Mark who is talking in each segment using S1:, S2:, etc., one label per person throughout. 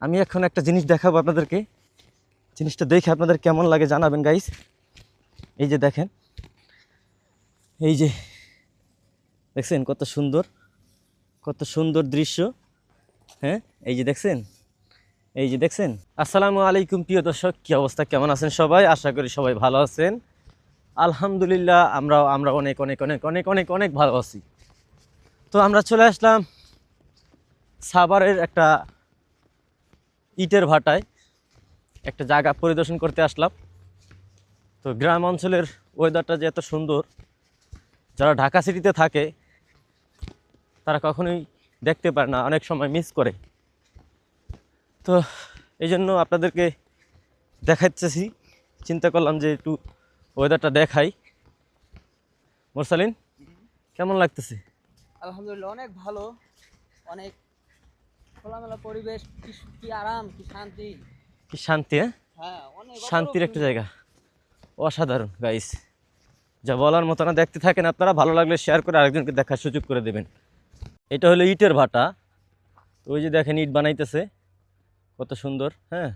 S1: আমি এখন একটা জিনিস দেখাবো আপনাদেরকে। জিনিসটা দেখে আপনাদের কেমন লাগে জানাবেন গাইস। এই যে দেখেন, এই যে দেখছেন কত সুন্দর, কত সুন্দর দৃশ্য। হ্যাঁ, এই যে দেখছেন, এই যে দেখছেন। আসসালামু আলাইকুম প্রিয় দর্শক, কী অবস্থা, কেমন আছেন সবাই? আশা করি সবাই ভালো আছেন। আলহামদুলিল্লাহ আমরা অনেক অনেক অনেক অনেক অনেক অনেক ভালো আছি। তো আমরা চলে আসলাম সাভারের একটা ইটের ভাটায়, একটা জায়গা পরিদর্শন করতে আসলাম। তো গ্রাম অঞ্চলের ওয়েদারটা যে এত সুন্দর, যারা ঢাকা সিটিতে থাকে তারা কখনোই দেখতে পারে না, অনেক সময় মিস করে। তো এই জন্য আপনাদেরকে দেখাচ্ছি, চিন্তা করলাম যে একটু ওয়েদারটা দেখাই। মোরসালিন, কেমন লাগতেছে?
S2: আলহামদুলিল্লাহ অনেক ভালো, অনেক খোলামেলা পরিবেশ, কি আরাম, কি শান্তি।
S1: কি শান্তি! হ্যাঁ,
S2: হ্যাঁ, অনেক
S1: শান্তির
S2: অপরূপ
S1: একটা
S2: সুন্দর।
S1: জায়গা, অসাধারণ গাইস। যা বলার মতো না, দেখতে থাকেন আপনারা, ভালো লাগলে শেয়ার করে আরেকজনকে দেখার সুযোগ করে দেবেন। এটা হলো ইটের ভাটা। তো ওই যে দেখেন ইট বানাইতেছে, কত সুন্দর। হ্যাঁ,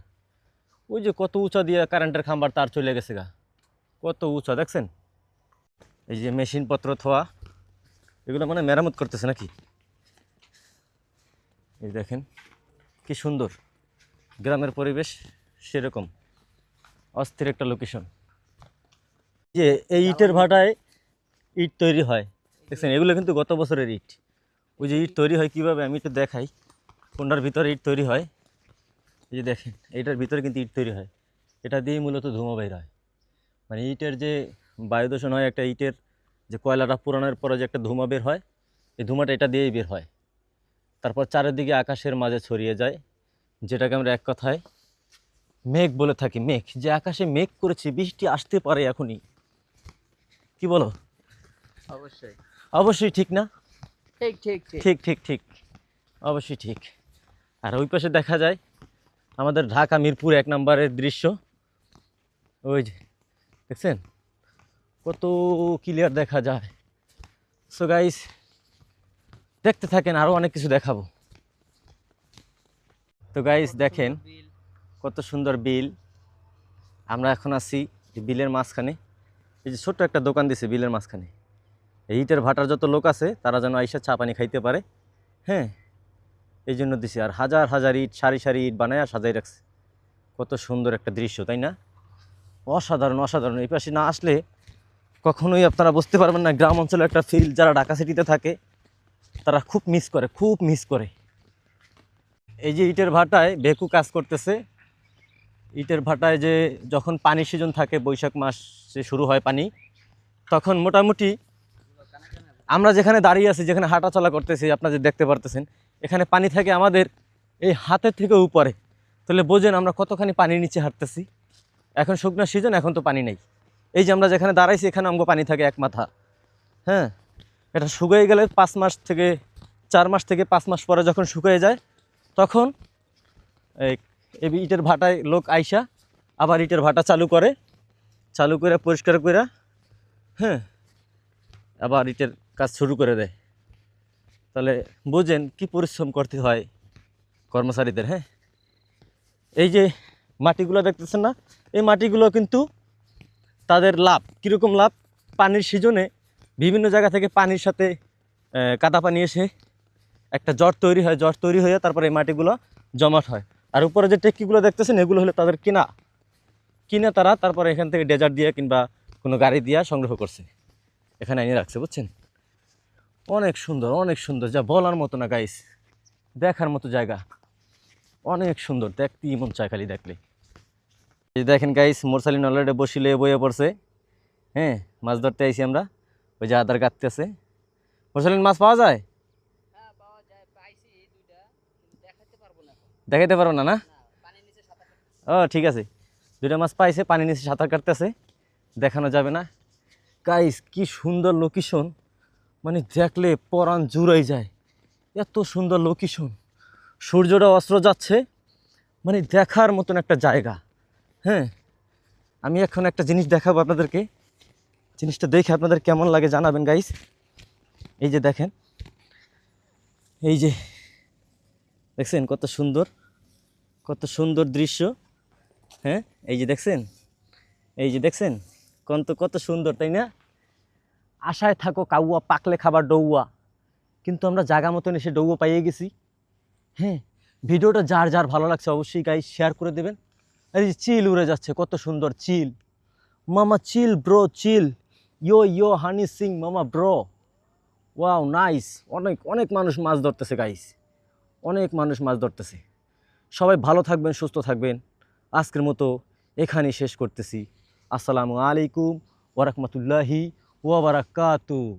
S1: ওই যে কত উঁচা দিয়ে কারেন্টের খাম্বার তার চলে গেছে গা, কত উঁচা দেখছেন। এই যে মেশিনপত্র থোয়া, এগুলো মানে মেরামত করতেছে নাকি। এই দেখেন কি সুন্দর গ্রামের পরিবেশ, সেরকম অস্থির একটা লোকেশন। যে এই ইটের ভাটায় ইট তৈরি হয়, দেখছেন, এগুলো কিন্তু গত বছরের ইট। ওই যে ইট তৈরি হয় কীভাবে আমি একটু দেখাই। কোনটার ভিতরে ইট তৈরি হয়, এই যে দেখেন, এইটার ভিতরে কিন্তু ইট তৈরি হয়। এটা দিয়েই মূলত ধুমো বের হয়। মানে ইটের যে বায়ু দূষণ হয়, একটা ইটের যে কয়লাটা পুরানোর পরে যে একটা ধুমা বের হয়, এই ধুমাটা এটা দিয়েই বের হয়। তারপর চারিদিকে আকাশের মাঝে ছড়িয়ে যায়, যেটাকে আমরা এক কথায় মেঘ বলে থাকি। মেঘ, যে আকাশে মেঘ করেছে, বৃষ্টি আসতে পারে এখনই। কি বলো?
S2: অবশ্যই
S1: অবশ্যই ঠিক না?
S2: ঠিক ঠিক ঠিক।
S1: ঠিক ঠিক ঠিক, অবশ্যই ঠিক। আর ওই পাশে দেখা যায় আমাদের ঢাকা মিরপুর 1 নম্বরের দৃশ্য। ওই যে দেখছেন কত ক্লিয়ার দেখা যায়। সো গাইস, দেখতে থাকেন, আরও অনেক কিছু দেখাবো। তো গাইস দেখেন কত সুন্দর বিল। আমরা এখন আছি বিলের মাঝখানে। এই যে ছোট্ট একটা দোকান দিছে বিলের মাঝখানে। এই ইটের ভাটার যত লোক আছে তারা যেন আইসা চা পানি খাইতে পারে। হ্যাঁ, এই জন্য দিছে। আর হাজার হাজার ইট, সারি সারি ইট বানায় সাজাই রাখছে। কত সুন্দর একটা দৃশ্য, তাই না? অসাধারণ অসাধারণ। এই পাশে না আসলে কখনোই আপনারা বুঝতে পারবেন না গ্রাম অঞ্চলে একটা ফিল। যারা ঢাকা সিটিতে থাকে তারা খুব মিস করে, খুব মিস করে। এই যে ইটের ভাটায় বেকু কাজ করতেছে। ইটের ভাটায় যে যখন পানি সিজন থাকে, বৈশাখ মাসে শুরু হয় পানি, তখন মোটামুটি আমরা যেখানে দাঁড়িয়ে আছি, যেখানে হাঁটা চলা করতেছি, আপনারা যে দেখতে পারতেছেন, এখানে পানি থাকে আমাদের এই হাতের থেকে উপরে। তাহলে বোঝেন আমরা কতখানি পানির নিচে হাঁটতেছি। এখন শুকনো সিজন, এখন তো পানি নেই। এই যে আমরা যেখানে দাঁড়াইছি, এখানে আমগো পানি থাকে 1 মাথা। হ্যাঁ, এটা শুকিয়ে গেলে 5 মাস থেকে 4 মাস থেকে 5 মাস পরে যখন শুকিয়ে যায়, তখন এই ইটের ভাটায় লোক আইসা আবার ইটের ভাটা চালু করে, চালু করে পরিষ্কার করে, হ্যাঁ, আবার ইটের কাজ শুরু করে দেয়। তাহলে বুঝেন কি পরিশ্রম করতে হয় কর্মচারীদের। হ্যাঁ, এই যে মাটিগুলো দেখতেছেন না, এই মাটিগুলো কিন্তু তাদের লাভ। কীরকম লাভ? পানির সিজনে বিভিন্ন জায়গা থেকে পানির সাথে কাদা পানি এসে একটা জট তৈরি হয়, জট তৈরি হয়ে তারপরে এই মাটিগুলো জমাট হয়। আর উপরে যে টেক্কিগুলো দেখতেছেন, এগুলো হলো তাদের কিনা, তারা তারপরে এখান থেকে ডেজার্ট দিয়ে কিংবা কোনো গাড়ি দিয়ে সংগ্রহ করছে, এখানে এনে রাখছে। বুঝছেন, অনেক সুন্দর, অনেক সুন্দর, যা বলার মতো না গাইস। দেখার মতো জায়গা, অনেক সুন্দর, দেখতেই মন চায় খালি দেখলে। এই দেখেন গাইস, মোরসালিন অলরেডি বসিলে বইয়ে পড়ছে। হ্যাঁ, মাছ ধরতে আইছি আমরা। ওই যে আদার কাটতেছে। মোরসালিন, মাছ পাওয়া যায়?
S2: হ্যাঁ, পাওয়া যায়, পাইছি দুইটা, কিন্তু দেখাতে পারবো না এখন।
S1: দেখাইতে পারো না? না,
S2: না, পানির নিচে সাঁতার কাটতেছি।
S1: ও ঠিক আছে। 2টা মাছ পাইছে, পানি নিচে সাঁতার কাটতেছে, দেখানো যাবে না। গাইস কি সুন্দর লোকেশন, মানে দেখলে পরাণ জুড়াই যায়। এত সুন্দর লোকেশন, সূর্যটা অস্ত্র যাচ্ছে, মানে দেখার মতন একটা জায়গা। হ্যাঁ, আমি এখন একটা জিনিস দেখাবো আপনাদেরকে। জিনিসটা দেখে আপনাদের কেমন লাগে জানাবেন গাইস। এই যে দেখেন, এই যে দেখছেন কত সুন্দর। কত সুন্দর দৃশ্য। হ্যাঁ, এই যে দেখছেন, এই যে দেখছেন, কত সুন্দর, তাই না? আশায় থাকো কাউয়া, পাকলে খাবার ডৌয়া। কিন্তু আমরা জায়গা মতন এসে ডৌয়া পাইয়ে গেছি। হ্যাঁ, ভিডিওটা যার যার ভালো লাগছে অবশ্যই গাইস শেয়ার করে দেবেন। এই যে চিল উড়ে যাচ্ছে, কত সুন্দর চিল। মামা চিল ব্রো, চিল। ইয়ো হানি সিং মামা ব্রো। Wow nice. অনেক অনেক মানুষ মাছ ধরতেছে গাইস, অনেক মানুষ মাছ ধরতেছে। সবাই ভালো থাকবেন, সুস্থ থাকবেন। আজকের মতো এখানেই শেষ করতেছি। আসসালামু আলাইকুম ওয়া রাহমাতুল্লাহি ওয়া বারাকাতুহু।